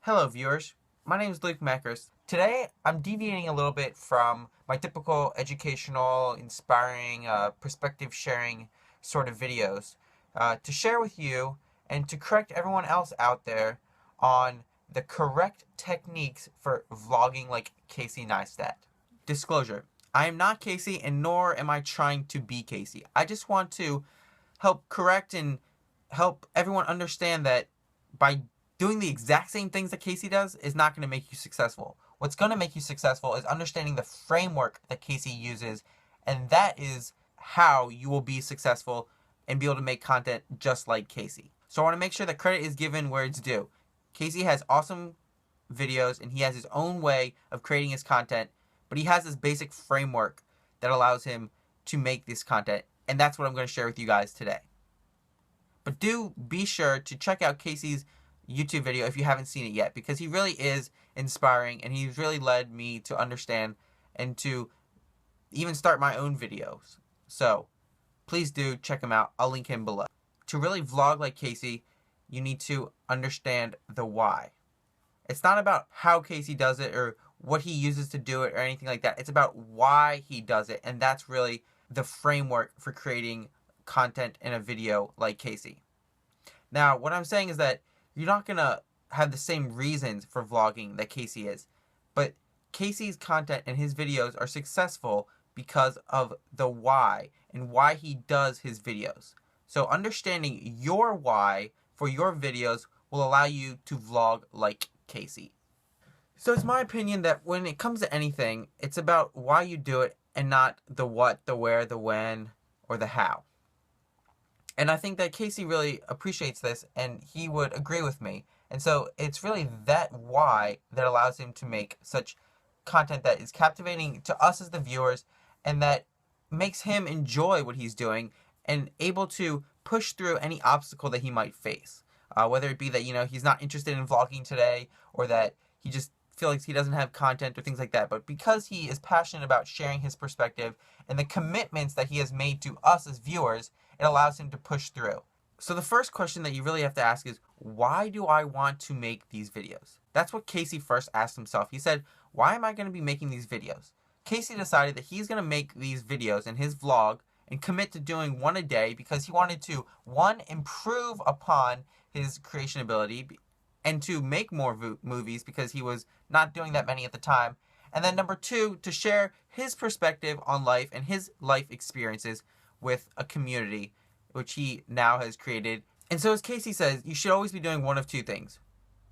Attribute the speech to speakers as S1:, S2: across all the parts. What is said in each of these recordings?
S1: Hello viewers, my name is Luke Meckers. Today I'm deviating a little bit from my typical educational, inspiring, perspective sharing sort of videos to share with you and to correct everyone else out there on the correct techniques for vlogging like Casey Neistat. Disclosure, I am not Casey and nor am I trying to be Casey. I just want to help correct and help everyone understand that by doing the exact same things that Casey does is not going to make you successful. What's going to make you successful is understanding the framework that Casey uses, and that is how you will be successful and be able to make content just like Casey. So I want to make sure that credit is given where it's due. Casey has awesome videos and he has his own way of creating his content, but he has this basic framework that allows him to make this content, and that's what I'm going to share with you guys today. But do be sure to check out Casey's YouTube video if you haven't seen it yet, because he really is inspiring and he's really led me to understand and to even start my own videos. So please do check him out. I'll link him below. To really vlog like Casey, you need to understand the why. It's not about how Casey does it or what he uses to do it or anything like that. It's about why he does it, and that's really the framework for creating content in a video like Casey. Now, what I'm saying is that you're not going to have the same reasons for vlogging that Casey is, but Casey's content and his videos are successful because of the why and why he does his videos. So understanding your why for your videos will allow you to vlog like Casey. So it's my opinion that when it comes to anything, it's about why you do it and not the what, the where, the when, or the how. And I think that Casey really appreciates this and he would agree with me. And so it's really that why that allows him to make such content that is captivating to us as the viewers and that makes him enjoy what he's doing and able to push through any obstacle that he might face. Whether it be that, he's not interested in vlogging today or that he just feels like he doesn't have content or things like that. But because he is passionate about sharing his perspective and the commitments that he has made to us as viewers, it allows him to push through. So the first question that you really have to ask is, why do I want to make these videos? That's what Casey first asked himself. He said, why am I going to be making these videos? Casey decided that he's going to make these videos in his vlog and commit to doing one a day because he wanted to, one, improve upon his creation ability and to make more movies because he was not doing that many at the time. And then number two, to share his perspective on life and his life experiences with a community, which he now has created. And so as Casey says, you should always be doing one of two things.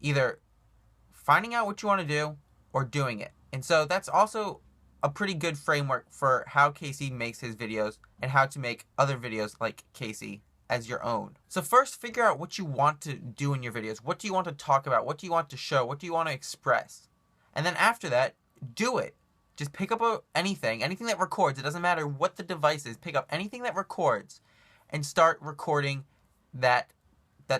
S1: Either finding out what you want to do or doing it. And so that's also a pretty good framework for how Casey makes his videos and how to make other videos like Casey as your own. So first, figure out what you want to do in your videos. What do you want to talk about? What do you want to show? What do you want to express? And then after that, do it. Just pick up anything that records. It doesn't matter what the device is. Pick up anything that records and start recording that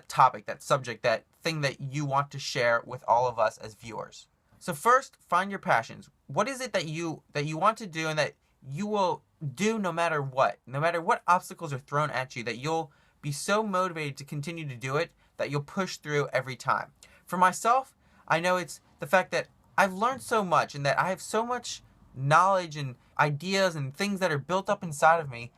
S1: topic, that subject, that thing that you want to share with all of us as viewers. So first, find your passions. What is it that you want to do and that you will do no matter what obstacles are thrown at you, that you'll be so motivated to continue to do it that you'll push through every time. For myself, I know it's the fact that I've learned so much and that I have so much knowledge and ideas and things that are built up inside of me,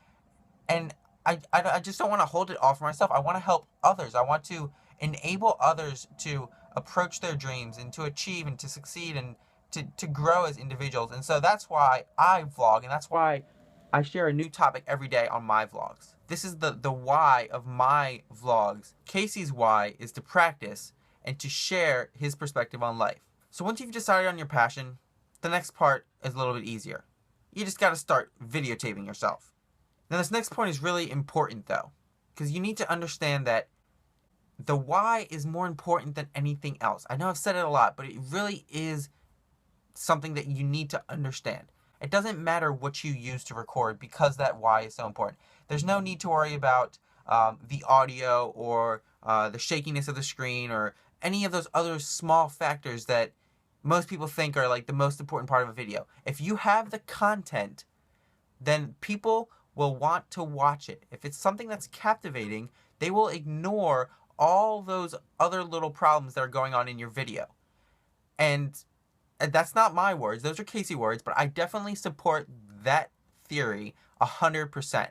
S1: and I just don't want to hold it all for myself. I want to help others. I want to enable others to approach their dreams and to achieve and to succeed and to grow as individuals. And so that's why I vlog, and that's why I share a new topic every day on my vlogs. This is the why of my vlogs. Casey's why is to practice and to share his perspective on life. So once you've decided on your passion, the next part is a little bit easier. You just got to start videotaping yourself. Now this next point is really important though, because you need to understand that the why is more important than anything else. I know I've said it a lot, but it really is something that you need to understand. It doesn't matter what you use to record because that why is so important. There's no need to worry about the audio or the shakiness of the screen or any of those other small factors that most people think are like the most important part of a video. If you have the content, then people will want to watch it. If it's something that's captivating, they will ignore all those other little problems that are going on in your video. And that's not my words. Those are Casey words, but I definitely support that theory 100%.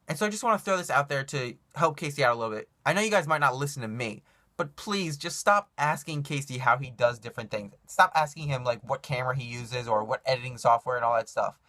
S1: And so I just want to throw this out there to help Casey out a little bit. I know you guys might not listen to me, but please just stop asking Casey how he does different things. Stop asking him like what camera he uses or what editing software and all that stuff.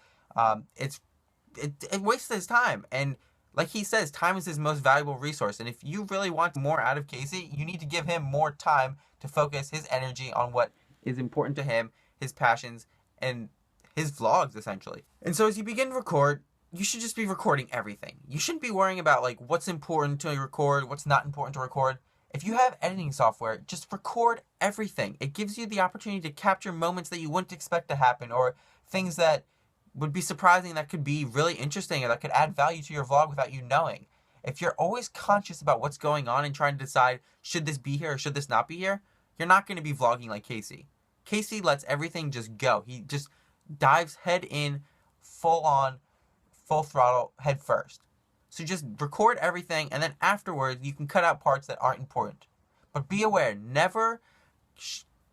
S1: It wastes his time. And like he says, time is his most valuable resource. And if you really want more out of Casey, you need to give him more time to focus his energy on what is important to him, his passions, and his vlogs, essentially. And so as you begin to record, you should just be recording everything. You shouldn't be worrying about like what's important to record, what's not important to record. If you have editing software, just record everything. It gives you the opportunity to capture moments that you wouldn't expect to happen, or things that would be surprising that could be really interesting or that could add value to your vlog without you knowing. If you're always conscious about what's going on and trying to decide, should this be here or should this not be here, you're not going to be vlogging like Casey. Casey lets everything just go. He just dives head in, full on, full throttle, head first. So just record everything, and then afterwards you can cut out parts that aren't important. But be aware, never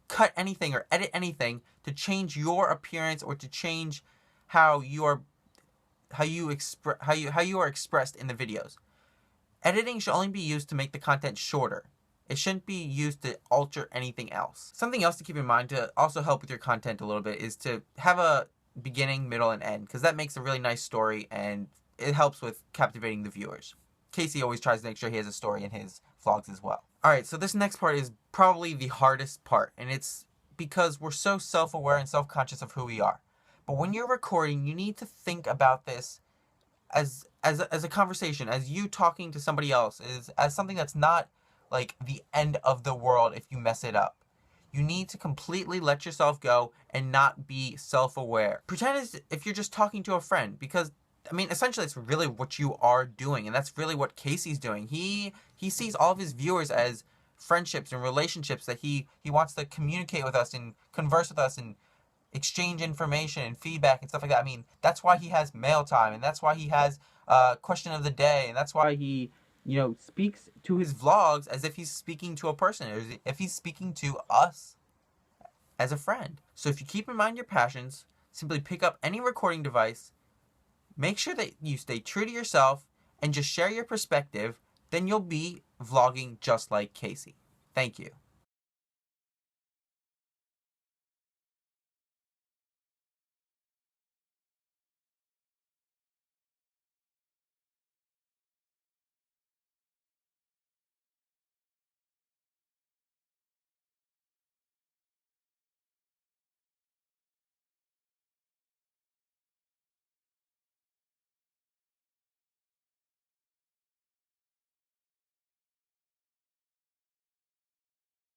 S1: cut anything or edit anything to change your appearance or to change how you are expressed in the videos. Editing should only be used to make the content shorter. It shouldn't be used to alter anything else. Something else to keep in mind to also help with your content a little bit is to have a beginning, middle, and end, because that makes a really nice story and it helps with captivating the viewers. Casey always tries to make sure he has a story in his vlogs as well. Alright, so this next part is probably the hardest part, and it's because we're so self-aware and self-conscious of who we are. But when you're recording, you need to think about this as a conversation, as you talking to somebody else, as something that's not like the end of the world if you mess it up. You need to completely let yourself go and not be self-aware. Pretend as if you're just talking to a friend, because I mean, essentially, it's really what you are doing, and that's really what Casey's doing. He sees all of his viewers as friendships and relationships that he wants to communicate with us and converse with us and exchange information and feedback and stuff like that. I mean, that's why he has mail time, and that's why he has question of the day, and that's why he, speaks to his vlogs as if he's speaking to a person, or as if he's speaking to us as a friend. So if you keep in mind your passions, simply pick up any recording device, make sure that you stay true to yourself, and just share your perspective, then you'll be vlogging just like Casey. Thank you.